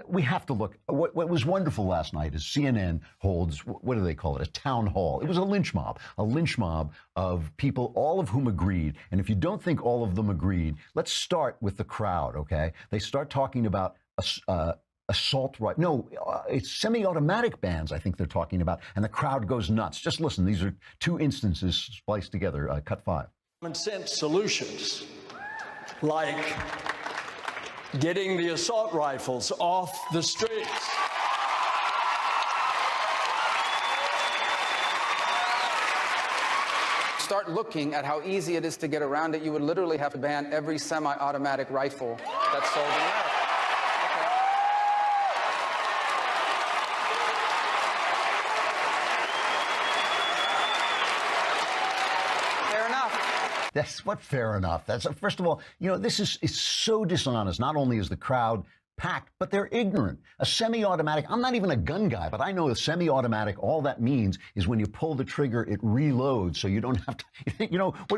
we have to look. What was wonderful last night is CNN holds, what do they call it, a town hall. It was a lynch mob of people, all of whom agreed. And if you don't think all of them agreed, let's start with the crowd, okay? They start talking about assault right. No, it's semi-automatic bans, I think they're talking about, and the crowd goes nuts. Just listen, these are two instances spliced together, cut 5. Common sense solutions, like getting the assault rifles off the streets. Start looking at how easy it is to get around it. You would literally have to ban every semi-automatic rifle that's sold in America. That's what fair enough. That's first of all, this is so dishonest. Not only is the crowd packed, but they're ignorant. A semi-automatic, I'm not even a gun guy, but I know a semi-automatic, all that means is when you pull the trigger, it reloads. So you don't have to,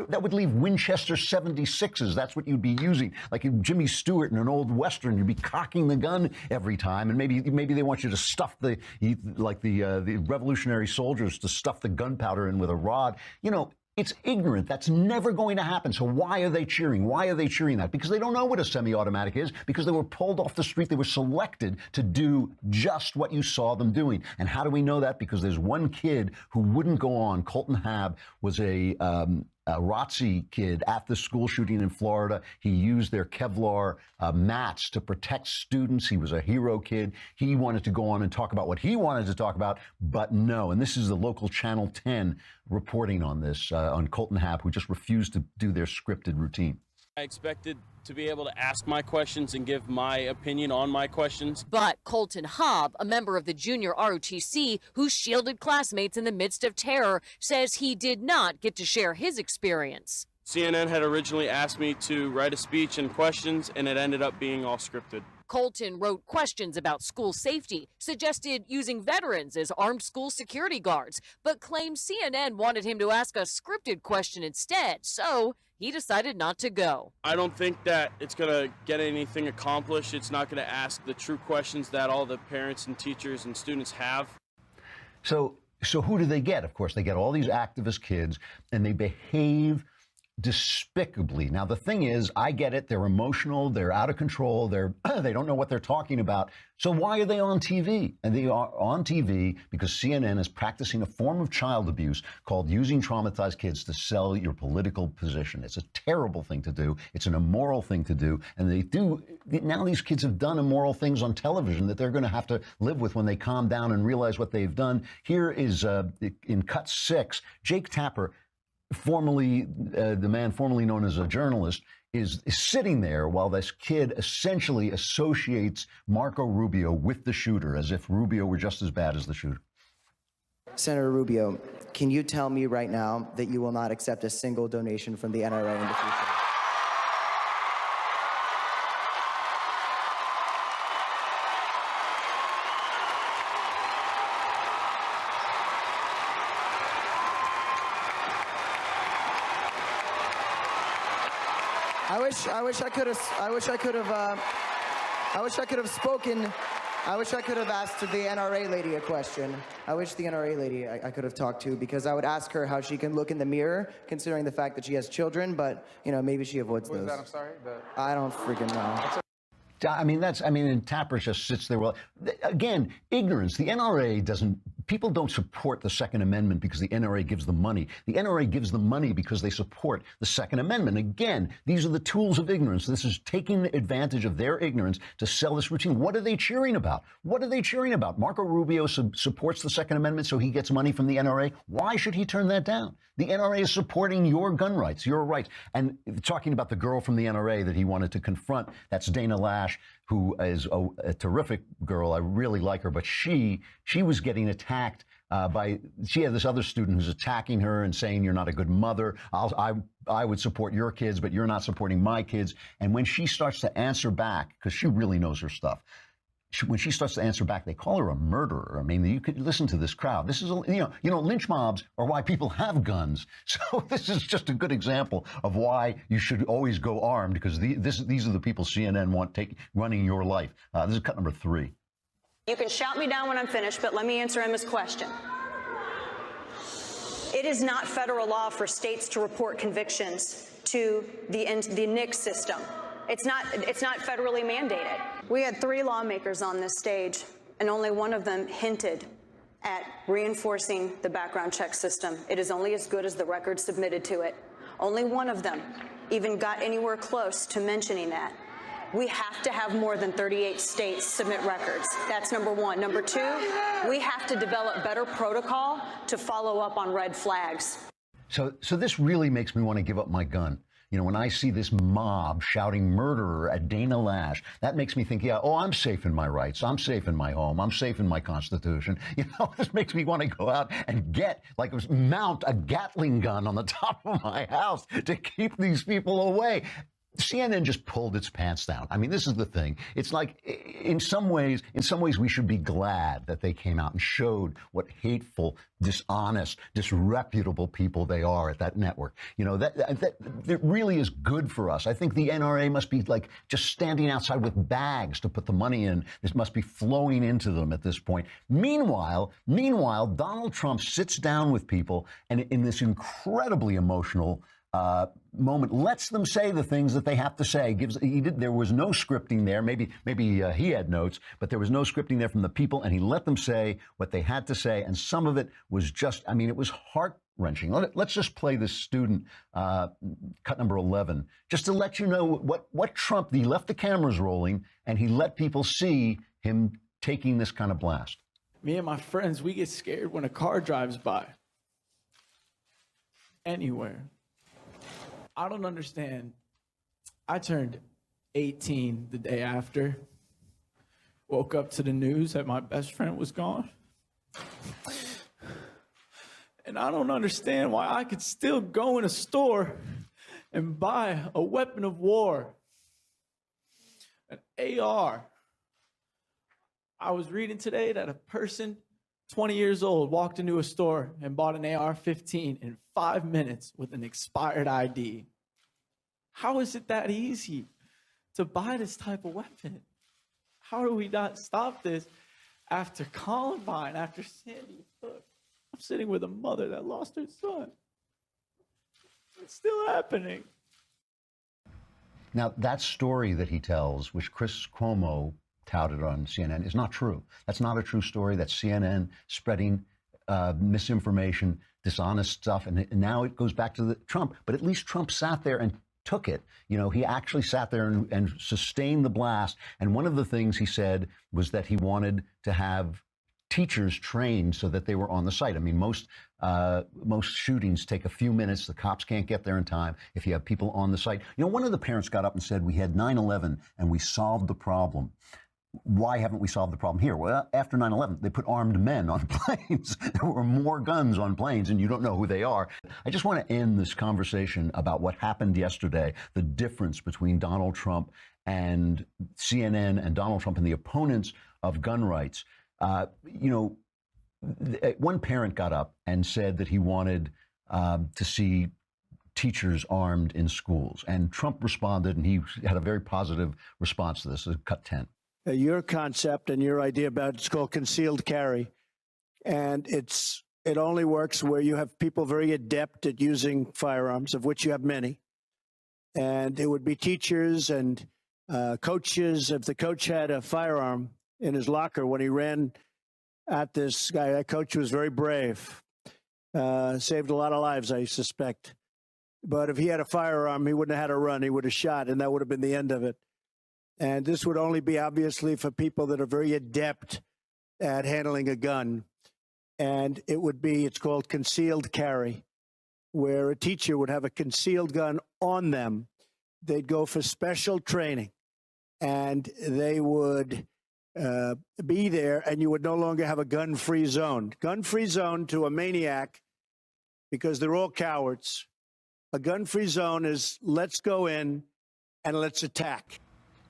that would leave Winchester 76s. That's what you'd be using. Like Jimmy Stewart in an old Western, you'd be cocking the gun every time. And maybe they want you to stuff the Revolutionary soldiers to stuff the gunpowder in with a rod. It's ignorant. That's never going to happen. So why are they cheering? Why are they cheering that? Because they don't know what a semi-automatic is, because they were pulled off the street. They were selected to do just what you saw them doing. And how do we know that? Because there's one kid who wouldn't go on. Colton Hab was a ROTC kid at the school shooting in Florida. He used their Kevlar mats to protect students. He was a hero kid. He wanted to go on and talk about what he wanted to talk about, but no. And this is the local Channel 10 reporting on this, on Colton Hab, who just refused to do their scripted routine. I expected to be able to ask my questions and give my opinion on my questions. But Colton Hobb, a member of the junior ROTC who shielded classmates in the midst of terror, says he did not get to share his experience. CNN had originally asked me to write a speech and questions, and it ended up being all scripted. Colton wrote questions about school safety, suggested using veterans as armed school security guards, but claimed CNN wanted him to ask a scripted question instead, so he decided not to go. I don't think that it's going to get anything accomplished. It's not going to ask the true questions that all the parents and teachers and students have. So who do they get? Of course, they get all these activist kids, and they behave despicably. Now, the thing is, I get it. They're emotional. They're out of control. They don't know what they're talking about. So why are they on TV? And they are on TV because CNN is practicing a form of child abuse called using traumatized kids to sell your political position. It's a terrible thing to do. It's an immoral thing to do. And they do. Now these kids have done immoral things on television that they're going to have to live with when they calm down and realize what they've done. Here is, in cut 6, Jake Tapper, the man formerly known as a journalist, is sitting there while this kid essentially associates Marco Rubio with the shooter, as if Rubio were just as bad as the shooter. Senator Rubio, can you tell me right now that you will not accept a single donation from the NRA in the future? I wish I could have asked the NRA lady a question. I wish the NRA lady I could have talked to, because I would ask her how she can look in the mirror, considering the fact that she has children, but, maybe she avoids those. What is that? I'm sorry? I don't freaking know. And Tapper just sits there. Well, again, ignorance. The NRA people don't support the Second Amendment because the NRA gives them money. The NRA gives them money because they support the Second Amendment. Again, these are the tools of ignorance. This is taking advantage of their ignorance to sell this routine. What are they cheering about? What are they cheering about? Marco Rubio supports the Second Amendment, so he gets money from the NRA. Why should he turn that down? The NRA is supporting your gun rights, your rights. And talking about the girl from the NRA that he wanted to confront, that's Dana Lash, who is a terrific girl. I really like her, but she was getting attacked she had this other student who's attacking her and saying, you're not a good mother. I would support your kids, but you're not supporting my kids. And when she starts to answer back, because she really knows her stuff, when she starts to answer back, they call her a murderer. I mean, you could listen to this crowd. This is, lynch mobs are why people have guns. So this is just a good example of why you should always go armed, because these are the people CNN want running your life. This is cut number 3. You can shout me down when I'm finished, but let me answer Emma's question. It is not federal law for states to report convictions to the NICS system. It's not federally mandated. We had 3 lawmakers on this stage, and only one of them hinted at reinforcing the background check system. It is only as good as the record submitted to it. Only one of them even got anywhere close to mentioning that. We have to have more than 38 states submit records. That's number one. Number two, we have to develop better protocol to follow up on red flags. So this really makes me want to give up my gun. You know, when I see this mob shouting murderer at Dana Lash, that makes me think, yeah, oh, I'm safe in my rights. I'm safe in my home. I'm safe in my Constitution. You know, this makes me want to go out and mount a Gatling gun on the top of my house to keep these people away. CNN just pulled its pants down. I mean, this is the thing. It's like, in some ways, we should be glad that they came out and showed what hateful, dishonest, disreputable people they are at that network. You know, that really is good for us. I think the NRA must be like just standing outside with bags to put the money in. This must be flowing into them at this point. Meanwhile, Donald Trump sits down with people and in this incredibly emotional moment, lets them say the things that they have to say. There was no scripting there. Maybe he had notes, but there was no scripting there from the people, and he let them say what they had to say. And some of it was just, I mean, it was heart-wrenching. Let's just play this student, cut number 11, just to let you know what Trump, he left the cameras rolling, and he let people see him taking this kind of blast. Me and my friends, we get scared when a car drives by. Anywhere. I don't understand. I turned 18 the day after. Woke up to the news that my best friend was gone. And I don't understand why I could still go in a store and buy a weapon of war, an AR. I was reading today that a person 20 years old walked into a store and bought an AR-15 in 5 minutes with an expired ID. How is it that easy to buy this type of weapon? How do we not stop this after Columbine, after Sandy Hook? I'm sitting with a mother that lost her son. It's still happening. Now, that story that he tells, which Chris Cuomo touted on CNN, is not true. That's not a true story. That's CNN spreading misinformation, dishonest stuff, and now it goes back to Trump. But at least Trump sat there and took it. You know, he actually sat there and sustained the blast. And one of the things he said was that he wanted to have teachers trained so that they were on the site. I mean, most shootings take a few minutes. The cops can't get there in time if you have people on the site. You know, one of the parents got up and said, we had 9/11 and we solved the problem. Why haven't we solved the problem here? Well, after 9/11, they put armed men on planes. There were more guns on planes, and you don't know who they are. I just want to end this conversation about what happened yesterday, the difference between Donald Trump and CNN and Donald Trump and the opponents of gun rights. You know, one parent got up and said that he wanted to see teachers armed in schools, and Trump responded, and he had a very positive response to this. Cut 10. Your concept and your idea about it's called concealed carry, and it only works where you have people very adept at using firearms, of which you have many, and it would be teachers and coaches. If the coach had a firearm in his locker when he ran at this guy, that coach was very brave, saved a lot of lives, I suspect. But if he had a firearm, he wouldn't have had a run. He would have shot, and that would have been the end of it. And this would only be obviously for people that are very adept at handling a gun. And it's called concealed carry, where a teacher would have a concealed gun on them. They'd go for special training, and they would be there, and you would no longer have a gun-free zone. Gun-free zone to a maniac, because they're all cowards. A gun-free zone is let's go in and let's attack.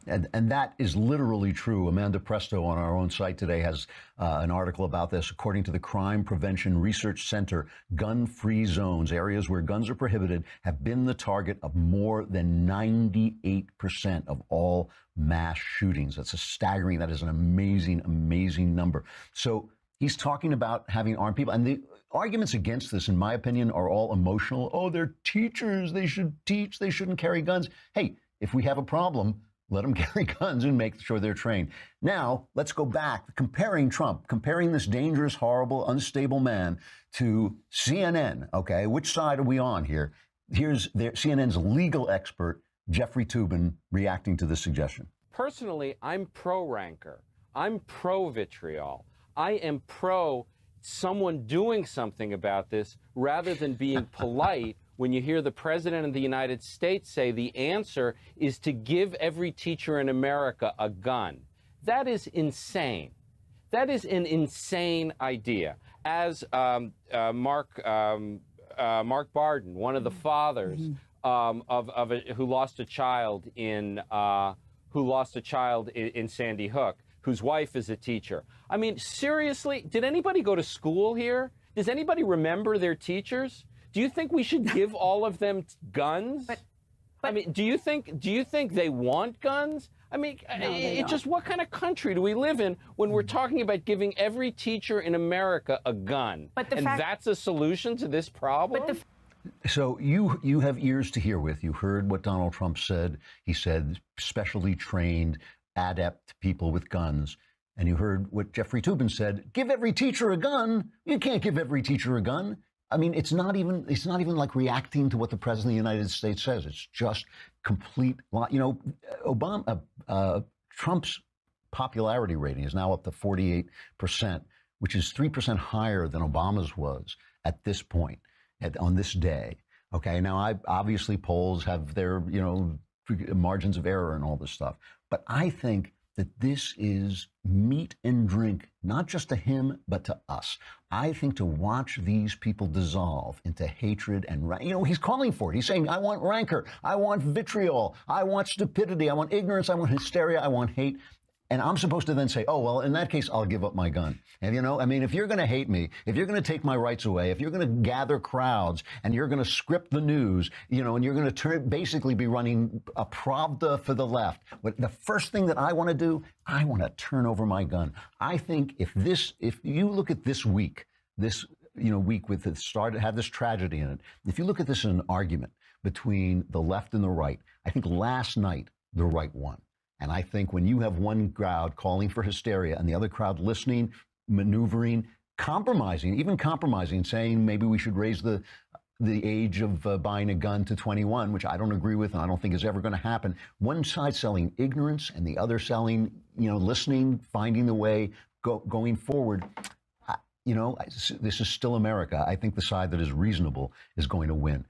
And that is literally true. Amanda Presto on our own site today has an article about this. According to the Crime Prevention Research Center, gun-free zones, areas where guns are prohibited, have been the target of more than 98% of all mass shootings. That's a staggering, that is an amazing, amazing number. So he's talking about having armed people. And the arguments against this, in my opinion, are all emotional. Oh, they're teachers. They should teach. They shouldn't carry guns. Hey, if we have a problem, let them carry guns and make sure they're trained. Now, let's go back, comparing Trump, comparing this dangerous, horrible, unstable man to CNN, okay? Which side are we on here? Here's CNN's legal expert, Jeffrey Toobin, reacting to this suggestion. Personally, I'm pro-rancor. I'm pro-vitriol. I am pro someone doing something about this rather than being polite when you hear the President of the United States say the answer is to give every teacher in America a gun. That is insane. That is an insane idea. As Mark Barden, one of the fathers who lost a child in Sandy Hook, whose wife is a teacher. I mean, seriously, did anybody go to school here? Does anybody remember their teachers? Do you think we should give all of them guns? But I mean, do you think they want guns? I mean, no, just what kind of country do we live in when we're talking about giving every teacher in America a gun? And that's a solution to this problem? So you have ears to hear with. You heard what Donald Trump said. He said specially trained, adept people with guns. And you heard what Jeffrey Toobin said, give every teacher a gun. You can't give every teacher a gun. I mean, it's not even like reacting to what the President of the United States says. It's just complete, you know, Trump's popularity rating is now up to 48%, which is 3% higher than Obama's was at this point, on this day. Okay, now obviously polls have their, you know, margins of error and all this stuff. But I think that this is meat and drink, not just to him, but to us. I think to watch these people dissolve into hatred and, you know, he's calling for it. He's saying, I want rancor, I want vitriol, I want stupidity, I want ignorance, I want hysteria, I want hate. And I'm supposed to then say, oh, well, in that case, I'll give up my gun. And, you know, I mean, if you're going to hate me, if you're going to take my rights away, if you're going to gather crowds and you're going to script the news, you know, and you're going to basically be running a Pravda for the left, the first thing that I want to do, I want to turn over my gun. I think if you look at this week, week with it started, had this tragedy in it. If you look at this as an argument between the left and the right, I think last night the right won. And I think when you have one crowd calling for hysteria and the other crowd listening, maneuvering, compromising, saying maybe we should raise the age of buying a gun to 21, which I don't agree with and I don't think is ever going to happen. One side selling ignorance and the other selling, you know, listening, finding the way, going forward. You know, this is still America. I think the side that is reasonable is going to win.